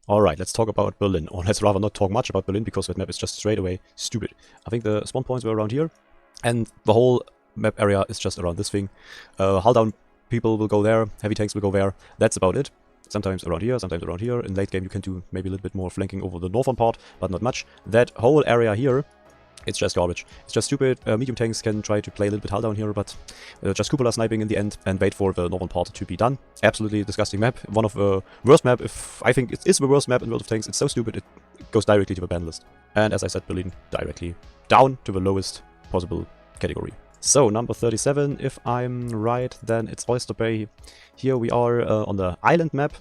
Alright, let's talk about Berlin, or let's rather not talk much about Berlin because that map is just straight away stupid. I think the spawn points were around here, and the whole map area is just around this thing. Hull down people will go there, heavy tanks will go there, that's about it. Sometimes around here, sometimes around here. In late game you can do maybe a little bit more flanking over the northern part, but not much. That whole area here, it's just garbage. It's just stupid. Medium tanks can try to play a little bit hull down here, but just cupola sniping in the end and wait for the northern part to be done. Absolutely disgusting map. One of the worst map. If I think it is the worst map in World of Tanks. It's so stupid. It goes directly to the ban list. And as I said, Berlin directly down to the lowest possible category. So number 37, if I'm right, then it's Oyster Bay. Here we are on the island map.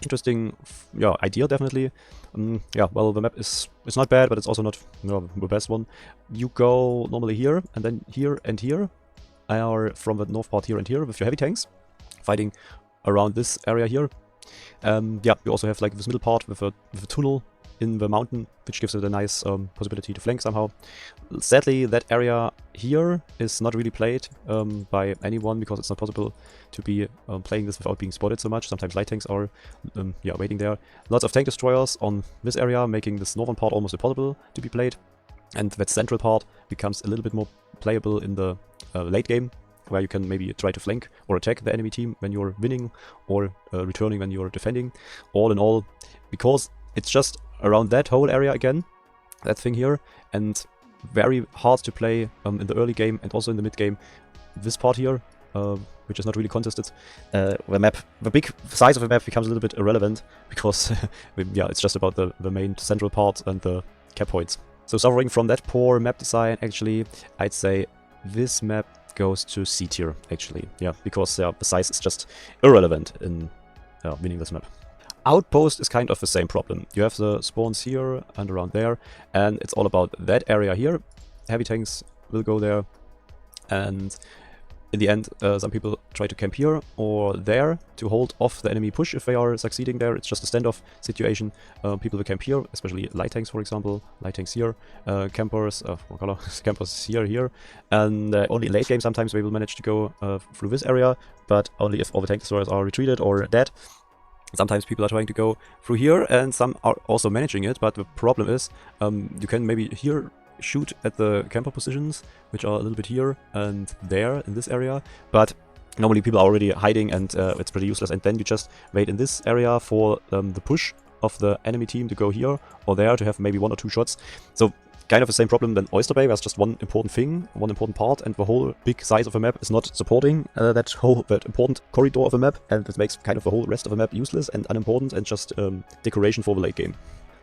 Interesting, yeah, idea definitely. Yeah, well, the map is not bad, but it's also not the best one. You go normally here, and then here and here, are from the north part here and here with your heavy tanks, fighting around this area here. Yeah, you also have like this middle part with a tunnel in the mountain, which gives it a nice possibility to flank somehow. Sadly, that area here is not really played by anyone because it's not possible to be playing this without being spotted so much. Sometimes light tanks are yeah, waiting there. Lots of tank destroyers on this area, making this northern part almost impossible to be played. And that central part becomes a little bit more playable in the late game, where you can maybe try to flank or attack the enemy team when you're winning, or returning when you're defending. All in all, because it's just around that whole area again, that thing here, and very hard to play in the early game and also in the mid game. This part here, which is not really contested, the big size of the map becomes a little bit irrelevant because yeah, it's just about the main central part and the cap points. So suffering from that poor map design, actually, I'd say this map goes to C tier, actually. Yeah, because the size is just irrelevant in winning this map. Outpost is kind of the same problem. You have the spawns here and around there, and it's all about that area here. Heavy tanks will go there, and in the end, some people try to camp here or there to hold off the enemy push if they are succeeding there. It's just a standoff situation. People will camp here, especially light tanks, for example. Light tanks here, campers, what color? Campers here, and only in late game sometimes they will manage to go through this area, but only if all the tank destroyers are retreated or dead. Sometimes people are trying to go through here, and some are also managing it, but the problem is you can maybe here shoot at the camper positions, which are a little bit here and there in this area, but normally people are already hiding and it's pretty useless, and then you just wait in this area for the push of the enemy team to go here or there to have maybe 1 or 2 shots. So kind of the same problem than Oyster Bay. There's just one important thing, one important part, and the whole big size of the map is not supporting that important corridor of the map, and it makes kind of the whole rest of the map useless and unimportant and just decoration for the late game.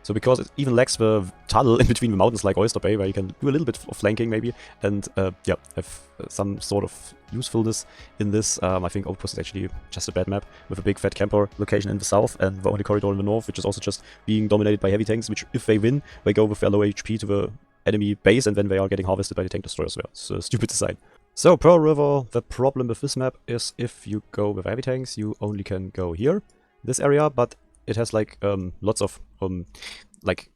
So because it even lacks the tunnel in between the mountains like Oyster Bay, where you can do a little bit of flanking maybe, and yeah, have some sort of usefulness in this, I think Outpost is actually just a bad map with a big fat camper location in the south and the only corridor in the north, which is also just being dominated by heavy tanks, which if they win, they go with their low HP to the enemy base, and then they are getting harvested by the tank destroyers there. It's a stupid design. So Pearl River, the problem with this map is if you go with heavy tanks, you only can go here, this area, but it has like lots of like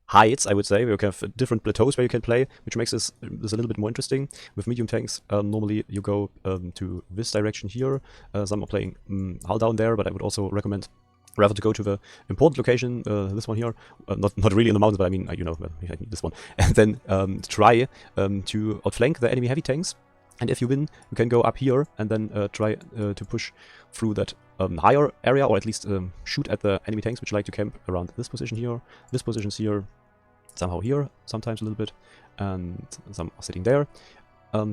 heights, I would say, where you can have different plateaus where you can play, which makes this a little bit more interesting. With medium tanks, normally you go to this direction here. Some are playing hull down there, but I would also recommend rather to go to the important location, this one here, not really in the mountains, but I mean, you know, this one, and then try to outflank the enemy heavy tanks. And if you win, you can go up here and then try to push through that higher area, or at least shoot at the enemy tanks, which like to camp around this position here, this position's here, somehow here, sometimes a little bit, and some are sitting there.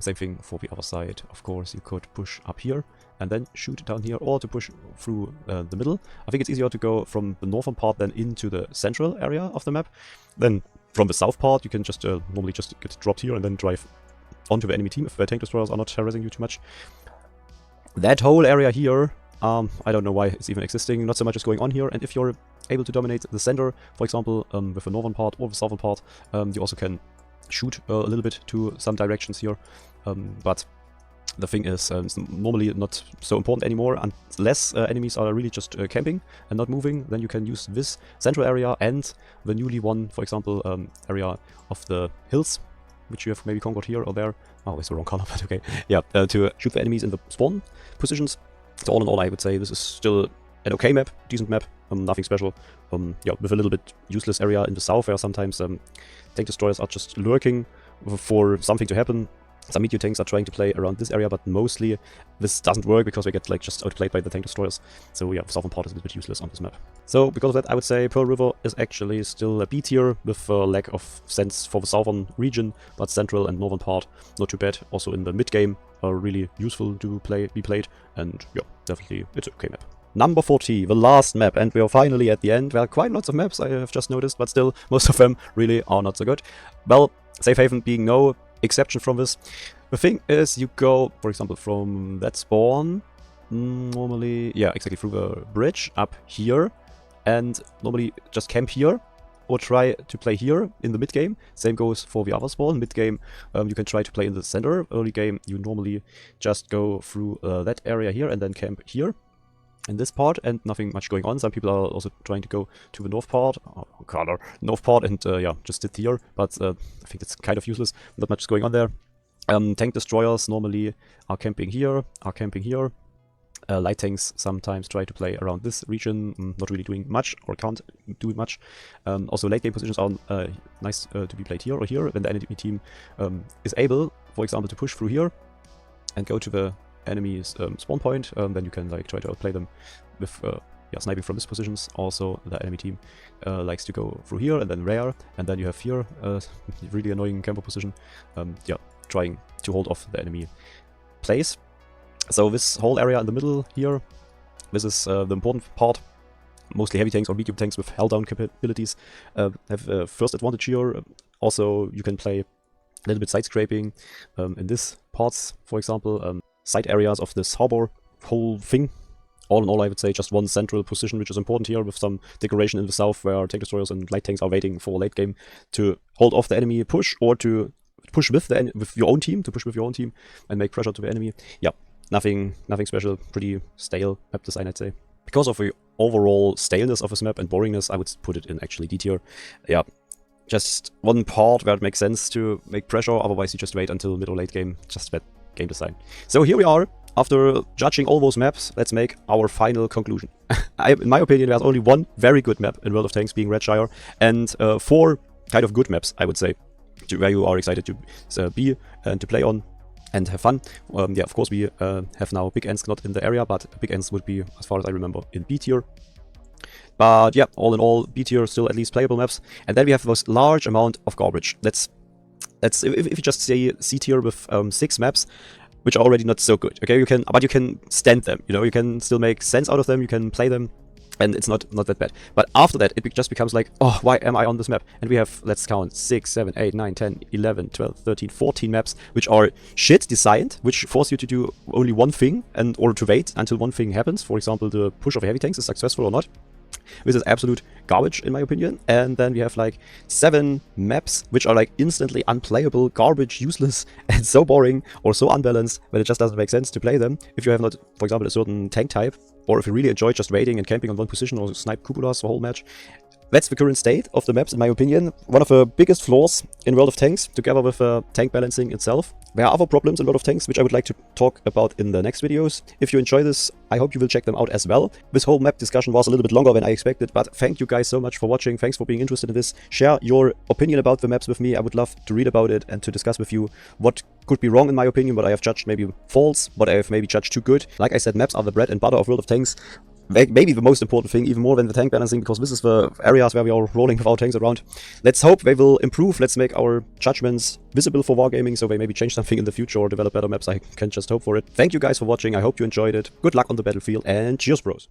Same thing for the other side. Of course, you could push up here and then shoot down here, or to push through the middle. I think it's easier to go from the northern part then into the central area of the map. Then from the south part, you can just normally just get dropped here and then drive onto the enemy team if the tank destroyers are not harassing you too much. That whole area here, I don't know why it's even existing, not so much is going on here, and if you're able to dominate the center, for example, with the northern part or the southern part, you also can shoot a little bit to some directions here, but the thing is, it's normally not so important anymore, unless enemies are really just camping and not moving. Then you can use this central area and the newly won, for example, area of the hills, which you have maybe conquered here or there. Oh, it's the wrong color, but okay. Yeah, to shoot the enemies in the spawn positions. So all in all, I would say this is still an okay map, decent map, nothing special. Yeah, with a little bit useless area in the south where sometimes tank destroyers are just lurking for something to happen. Some medium tanks are trying to play around this area, but mostly this doesn't work because they get like just outplayed by the tank destroyers. So yeah, the southern part is a little bit useless on this map. So because of that, I would say Pearl River is actually still a B tier with a lack of sense for the southern region, but central and northern part not too bad. Also in the mid game are really useful to be played, and yeah, definitely it's an okay map. Number 40, the last map, and we are finally at the end. There are quite lots of maps, I have just noticed, but still, most of them really are not so good. Well, Safe Haven being no exception from this. The thing is, you go, for example, from that spawn, normally, yeah, exactly, through the bridge up here, and normally just camp here, or try to play here in the mid-game. Same goes for the other spawn. Mid-game, you can try to play in the center. Early game, you normally just go through that area here, and then camp here in this part, and nothing much going on. Some people are also trying to go to the north part, and yeah, just sit here, but I think it's kind of useless. Not much going on there. Tank destroyers normally are camping here, light tanks sometimes try to play around this region, not really doing much, or can't do much. Also late game positions are nice to be played here or here, when the enemy team is able, for example, to push through here and go to the enemy's spawn point. Then you can like try to outplay them with yeah, sniping from these positions. Also the enemy team likes to go through here and then rear, and then you have here really annoying camper position, yeah, trying to hold off the enemy place. So this whole area in the middle here, this is the important part. Mostly heavy tanks or medium tanks with hell down capabilities have first advantage here. Also you can play a little bit side scraping in this parts, for example, side areas of this harbor whole thing. All in all, I would say just one central position, which is important here, with some decoration in the south where tank destroyers and light tanks are waiting for late game to hold off the enemy push, or to push with your own team, and make pressure to the enemy. Yeah, nothing special, pretty stale map design, I'd say. Because of the overall staleness of this map and boringness, I would put it in actually D tier. Yeah, just one part where it makes sense to make pressure, otherwise you just wait until mid or late game, just bad game design. So here we are. After judging all those maps, let's make our final conclusion. In my opinion, there's only one very good map in World of Tanks, being Redshire, and 4 kind of good maps, I would say, where you are excited to be and to play on and have fun. Yeah, of course, we have now Big Ends not in the area, but Big Ends would be, as far as I remember, in B tier. But yeah, all in all, B tier still at least playable maps. And then we have this large amount of garbage. That's if you just say C tier with 6 maps, which are already not so good. Okay, but you can stand them. You know, you can still make sense out of them. You can play them, and it's not that bad. But after that, it just becomes like, oh, why am I on this map? And we have, let's count, 6, 7, 8, 9, 10, 11, 12, 13, 14 maps, which are shit designed, which force you to do only one thing, or to wait until one thing happens. For example, the push of heavy tanks is successful or not. This is absolute garbage, in my opinion. And then we have like 7 maps which are like instantly unplayable, garbage, useless, and so boring or so unbalanced that it just doesn't make sense to play them if you have not, for example, a certain tank type, or if you really enjoy just waiting and camping on one position or snipe cupolas the whole match. That's the current state of the maps, in my opinion. One of the biggest flaws in World of Tanks, together with tank balancing itself. There are other problems in World of Tanks, which I would like to talk about in the next videos. If you enjoy this, I hope you will check them out as well. This whole map discussion was a little bit longer than I expected, but thank you guys so much for watching. Thanks for being interested in this. Share your opinion about the maps with me. I would love to read about it and to discuss with you what could be wrong in my opinion, what I have judged maybe false, what I have maybe judged too good. Like I said, maps are the bread and butter of World of Tanks. Maybe the most important thing, even more than the tank balancing, because this is the areas where we are rolling with our tanks around. Let's hope they will improve. Let's make our judgments visible for Wargaming, so they maybe change something in the future or develop better maps. I can just hope for it. Thank you guys for watching. I hope you enjoyed it. Good luck on the battlefield, and cheers, bros.